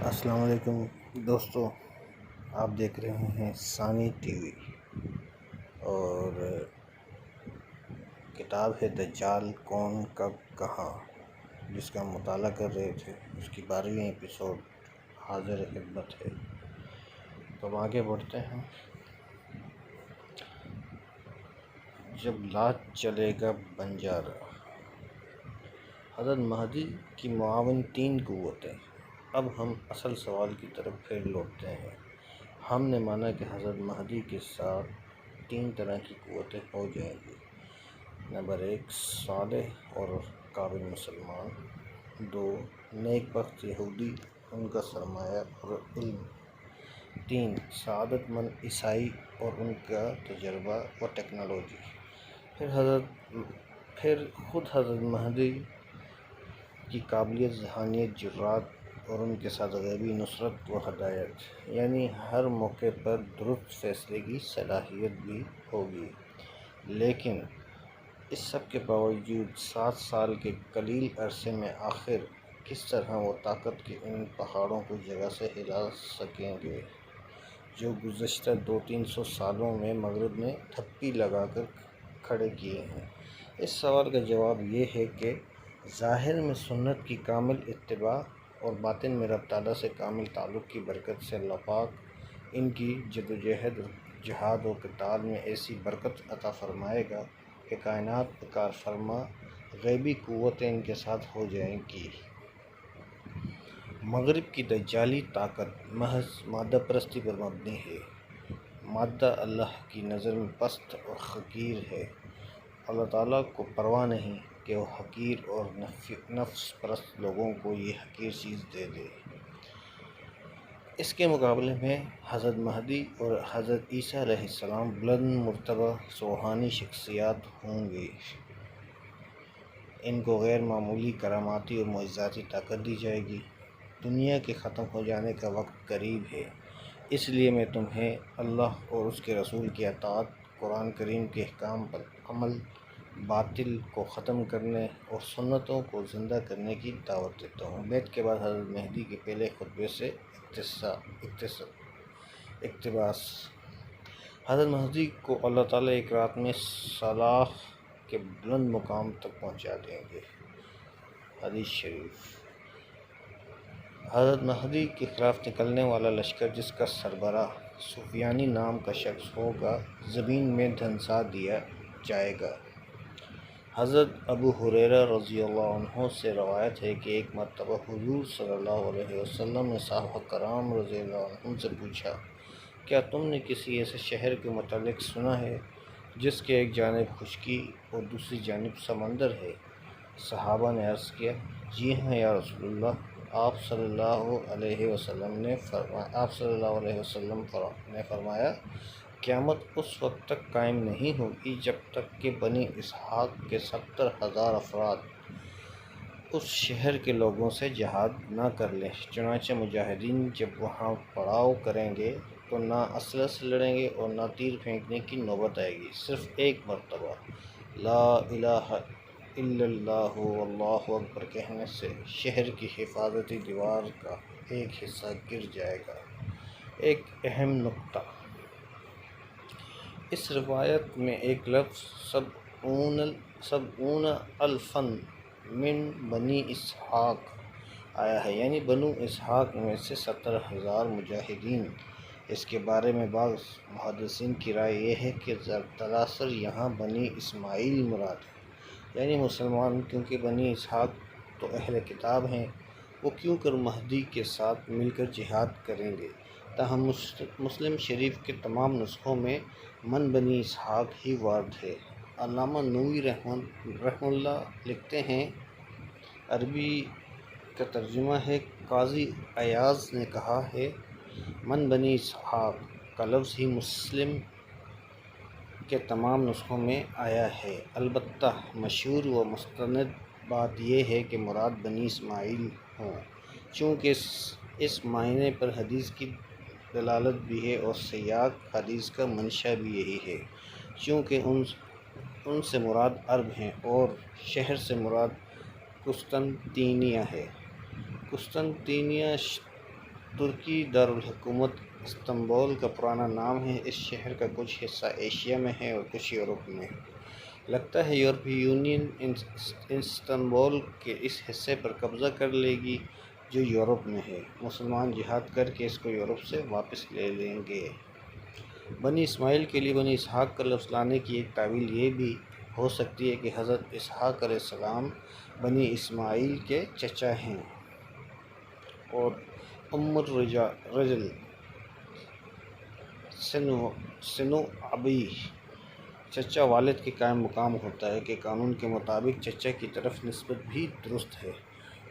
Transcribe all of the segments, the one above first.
السلام علیکم دوستو، آپ دیکھ رہے ہیں ثانی ٹی وی اور کتاب ہے دجال کون کب کہاں، جس کا ہم مطالعہ کر رہے تھے۔ اس کی 12ویں ایپیسوڈ حاضر خدمت ہے۔ تو اب آگے بڑھتے ہیں۔ جب لات چلے گا بنجارا، حضرت مہدی کی معاون 3 قوتیں۔ اب ہم اصل سوال کی طرف پھر لوٹتے ہیں۔ ہم نے مانا کہ حضرت مہدی کے ساتھ 3 طرح کی قوتیں ہو جائیں گی۔ نمبر 1، صالح اور قابل مسلمان۔ 2، نیک بخت یہودی، ان کا سرمایہ اور علم۔ 3، سعادت مند عیسائی اور ان کا تجربہ و ٹیکنالوجی۔ پھر خود حضرت مہدی کی قابلیت، ذہانت، جرات اور ان کے ساتھ غیبی نصرت و ہدایت، یعنی ہر موقع پر درست فیصلے کی صلاحیت بھی ہوگی۔ لیکن اس سب کے باوجود 7 سال کے قلیل عرصے میں آخر کس طرح وہ طاقت کے ان پہاڑوں کو جگہ سے ہلا سکیں گے جو گزشتہ 200-300 سالوں میں مغرب نے تھپی لگا کر کھڑے کیے ہیں؟ اس سوال کا جواب یہ ہے کہ ظاہر میں سنت کی کامل اتباع اور باطن میں رب تعالیٰ سے کامل تعلق کی برکت سے اللہ پاک ان کی جدوجہد، جہاد و قتال میں ایسی برکت عطا فرمائے گا کہ کائنات پر کار فرما غیبی قوتیں ان کے ساتھ ہو جائیں گی۔ مغرب کی دجالی طاقت محض مادہ پرستی پر مبنی ہے۔ مادہ اللہ کی نظر میں پست اور حقیر ہے۔ اللہ تعالیٰ کو پرواہ نہیں کہ وہ حقیر اور نفس پرست لوگوں کو یہ حقیر چیز دے دے۔ اس کے مقابلے میں حضرت مہدی اور حضرت عیسیٰ علیہ السلام بلند مرتبہ روحانی شخصیات ہوں گی۔ ان کو غیر معمولی کراماتی اور معجزاتی طاقت دی جائے گی۔ دنیا کے ختم ہو جانے کا وقت قریب ہے، اس لیے میں تمہیں اللہ اور اس کے رسول کی اطاعت، قرآن کریم کے احکام پر عمل، باطل کو ختم کرنے اور سنتوں کو زندہ کرنے کی دعوت دیتا ہوں۔ بیعت کے بعد حضرت مہدی کے پہلے خطبے سے اقتباس۔ حضرت مہدی کو اللہ تعالیٰ ایک رات میں صلاح کے بلند مقام تک پہنچا دیں گے۔ حدیث شریف۔ حضرت مہدی کے خلاف نکلنے والا لشکر، جس کا سربراہ سفیانی نام کا شخص ہوگا، زمین میں دھنسا دیا جائے گا۔ حضرت ابو ہریرہ رضی اللہ عنہ سے روایت ہے کہ ایک مرتبہ حضور صلی اللہ علیہ وسلم نے صحابہ کرام رضی اللہ عنہم سے پوچھا، کیا تم نے کسی ایسے شہر کے متعلق سنا ہے جس کے ایک جانب خشکی اور دوسری جانب سمندر ہے؟ صحابہ نے عرض کیا، جی ہاں یا رسول اللہ۔ آپ صلی اللہ علیہ وسلم نے فرمایا، قیامت اس وقت تک قائم نہیں ہوگی جب تک کہ بنی اسحاق کے 70,000 افراد اس شہر کے لوگوں سے جہاد نہ کر لیں۔ چنانچہ مجاہدین جب وہاں پڑاؤ کریں گے تو نہ اسلحے سے لڑیں گے اور نہ تیر پھینکنے کی نوبت آئے گی۔ صرف ایک مرتبہ لا الہ الا اللہ واللہ اکبر کہنے سے شہر کی حفاظتی دیوار کا ایک حصہ گر جائے گا۔ ایک اہم نکتہ اس روایت میں ایک لفظ سبعون الفا من بنی اسحاق آیا ہے، یعنی بنو اسحاق میں سے 70,000 مجاہدین۔ اس کے بارے میں بعض محدثین کی رائے یہ ہے کہ دراصل یہاں بنی اسماعیل مراد ہے، یعنی مسلمان، کیونکہ بنی اسحاق تو اہل کتاب ہیں، وہ کیوں کر مہدی کے ساتھ مل کر جہاد کریں گے؟ تاہم مسلم شریف کے تمام نسخوں میں من بنی اسحاق ہی وارد ہے۔ علامہ نووی رحمہ اللہ لکھتے ہیں، عربی کا ترجمہ ہے، قاضی عیاض نے کہا ہے، من بنی اسحاق کا لفظ ہی مسلم کے تمام نسخوں میں آیا ہے۔ البتہ مشہور و مستند بات یہ ہے کہ مراد بنی اسماعیل ہوں، چونکہ اس معنی پر حدیث کی دلالت بھی ہے اور سیاق حدیث کا منشا بھی یہی ہے، چونکہ ان سے مراد عرب ہیں اور شہر سے مراد قسطنطنیہ ہے۔ قسطنطنیہ ترکی دارالحکومت استنبول کا پرانا نام ہے۔ اس شہر کا کچھ حصہ ایشیا میں ہے اور کچھ یورپ میں۔ لگتا ہے یورپی یونین استنبول کے اس حصے پر قبضہ کر لے گی جو یورپ میں ہے۔ مسلمان جہاد کر کے اس کو یورپ سے واپس لے لیں گے۔ بنی اسماعیل کے لیے بنی اسحاق کا لفظ لانے کی ایک تعویل یہ بھی ہو سکتی ہے کہ حضرت اسحاق علیہ السلام بنی اسماعیل کے چچا ہیں اور ام الرجل سنو ابی چچا والد کے قائم مقام ہوتا ہے کہ قانون کے مطابق چچا کی طرف نسبت بھی درست ہے۔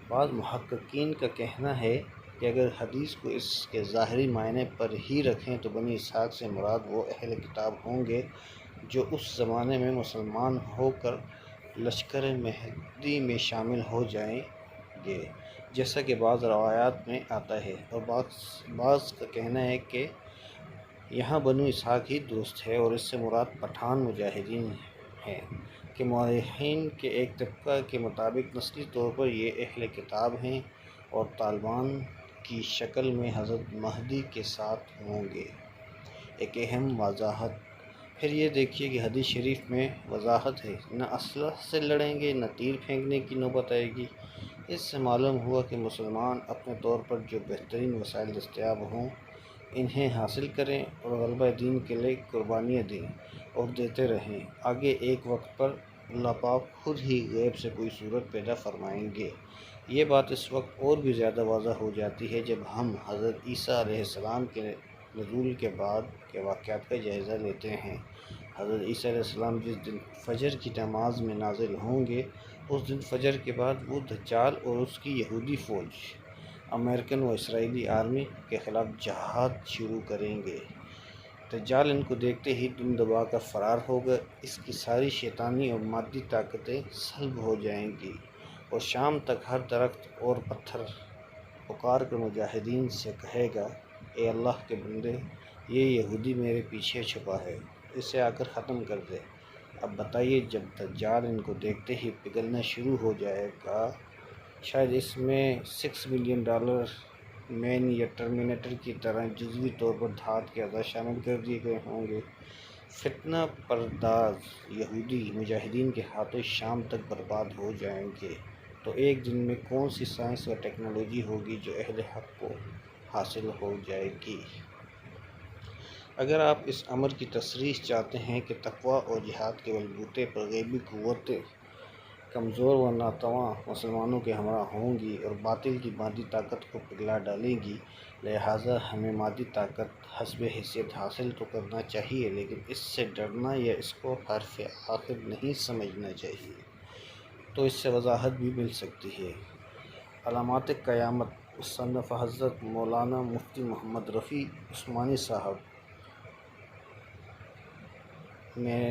بعض محققین کا کہنا ہے کہ اگر حدیث کو اس کے ظاہری معنی پر ہی رکھیں تو بنی اسحاق سے مراد وہ اہل کتاب ہوں گے جو اس زمانے میں مسلمان ہو کر لشکر مہدی میں شامل ہو جائیں گے، جیسا کہ بعض روایات میں آتا ہے، اور بعض کا کہنا ہے کہ یہاں بنو اسحاق ہی درست ہے اور اس سے مراد پٹھان مجاہدین ہیں کہ مورخین کے ایک طبقہ کے مطابق نسلی طور پر یہ اہل کتاب ہیں اور طالبان کی شکل میں حضرت مہدی کے ساتھ ہوں گے۔ ایک اہم وضاحت پھر یہ دیکھیے کہ حدیث شریف میں وضاحت ہے، نہ اسلحہ سے لڑیں گے نہ تیر پھینکنے کی نوبت آئے گی۔ اس سے معلوم ہوا کہ مسلمان اپنے طور پر جو بہترین وسائل دستیاب ہوں انہیں حاصل کریں اور غلبہ دین کے لیے قربانیاں دیں اور دیتے رہیں۔ آگے ایک وقت پر اللہ پاک خود ہی غیب سے کوئی صورت پیدا فرمائیں گے۔ یہ بات اس وقت اور بھی زیادہ واضح ہو جاتی ہے جب ہم حضرت عیسیٰ علیہ السلام کے نزول کے بعد کے واقعات کا جائزہ لیتے ہیں۔ حضرت عیسیٰ علیہ السلام جس دن فجر کی نماز میں نازل ہوں گے، اس دن فجر کے بعد وہ دجال اور اس کی یہودی فوج امریکن و اسرائیلی آرمی کے خلاف جہاد شروع کریں گے۔ دجال ان کو دیکھتے ہی دم دبا کر فرار ہوگا، اس کی ساری شیطانی اور مادی طاقتیں سلب ہو جائیں گی اور شام تک ہر درخت اور پتھر پکار کر مجاہدین سے کہے گا، اے اللہ کے بندے، یہ یہودی میرے پیچھے چھپا ہے، اسے آ کر ختم کر دے۔ اب بتائیے، جب دجال ان کو دیکھتے ہی پگھلنا شروع ہو جائے گا، شاید اس میں $6 ملین مین یا ٹرمینیٹر کی طرح جزوی طور پر دھات کے اعضاء شامل کر دیے گئے ہوں گے۔ فتنہ پرداز یہودی مجاہدین کے ہاتھوں شام تک برباد ہو جائیں گے، تو ایک دن میں کون سی سائنس و ٹیکنالوجی ہوگی جو اہل حق کو حاصل ہو جائے گی؟ اگر آپ اس امر کی تصریح چاہتے ہیں کہ تقویٰ اور جہاد کے بلبوتے پر غیبی قوتیں کمزور و ناتواں مسلمانوں کے ہمراہ ہوں گی اور باطل کی مادی طاقت کو پگھلا ڈالیں گی، لہٰذا ہمیں مادی طاقت حسب حیثیت حاصل تو کرنا چاہیے، لیکن اس سے ڈرنا یا اس کو حرف آخر نہیں سمجھنا چاہیے۔ تو اس سے وضاحت بھی مل سکتی ہے۔ علامات قیامت، مصنف حضرت مولانا مفتی محمد رفیع عثمانی صاحب میں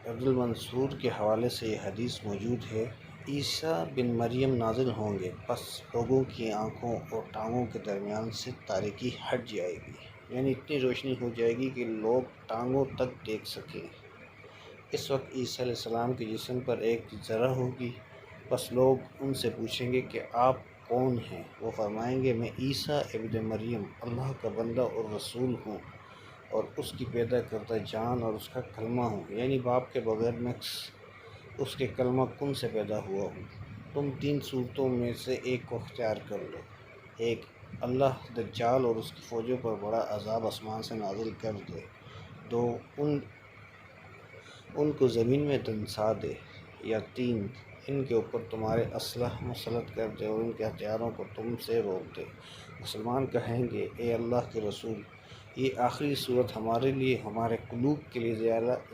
عبدالمنصور کے حوالے سے یہ حدیث موجود ہے، عیسیٰ بن مریم نازل ہوں گے، پس لوگوں کی آنکھوں اور ٹانگوں کے درمیان سے تاریکی ہٹ جائے گی، یعنی اتنی روشنی ہو جائے گی کہ لوگ ٹانگوں تک دیکھ سکیں۔ اس وقت عیسیٰ علیہ السلام کے جسم پر ایک ذرہ ہوگی، بس لوگ ان سے پوچھیں گے کہ آپ کون ہیں؟ وہ فرمائیں گے، میں عیسیٰ ابن مریم اللہ کا بندہ اور رسول ہوں اور اس کی پیدا کردہ جان اور اس کا کلمہ ہوں، یعنی باپ کے بغیر میں اس کے کلمہ کن سے پیدا ہوا ہوں۔ تم 3 صورتوں میں سے ایک کو اختیار کر لو، ایک اللہ دجال اور اس کی فوجوں پر بڑا عذاب آسمان سے نازل کر دے، 2 ان کو زمین میں دنسا دے، یا 3 ان کے اوپر تمہارے اسلحہ مسلط کر دے اور ان کے ہتھیاروں کو تم سے روک دے۔ مسلمان کہیں گے، اے اللہ کے رسول، یہ آخری صورت ہمارے لیے، ہمارے قلوب کے لیے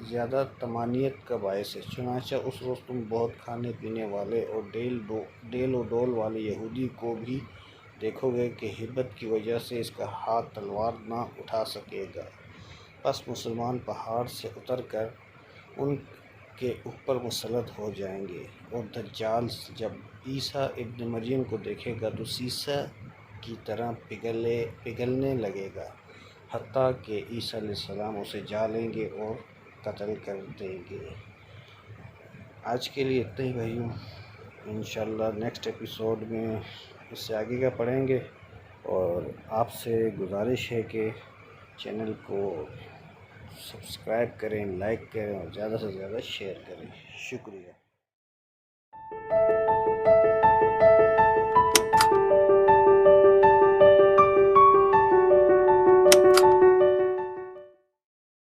زیادہ طمانینت کا باعث ہے، چنانچہ اس روز تم بہت کھانے پینے والے اور ڈیل و ڈول والے یہودی کو بھی دیکھو گے کہ ہیبت کی وجہ سے اس کا ہاتھ تلوار نہ اٹھا سکے گا۔ پس مسلمان پہاڑ سے اتر کر ان کے اوپر مسلط ہو جائیں گے، اور دجال جب عیسیٰ ابن مریم کو دیکھے گا تو سیسہ کی طرح پگھلنے لگے گا، حتیٰ کہ عیسیٰ علیہ السلام اسے جا لیں گے اور قتل کر دیں گے۔ آج کے لیے اتنا ہی بھائیوں، انشاءاللہ نیکسٹ ایپیسوڈ میں اس سے آگے کا پڑھیں گے۔ اور آپ سے گزارش ہے کہ چینل کو سبسکرائب کریں، لائک کریں اور زیادہ سے زیادہ شیئر کریں۔ شکریہ۔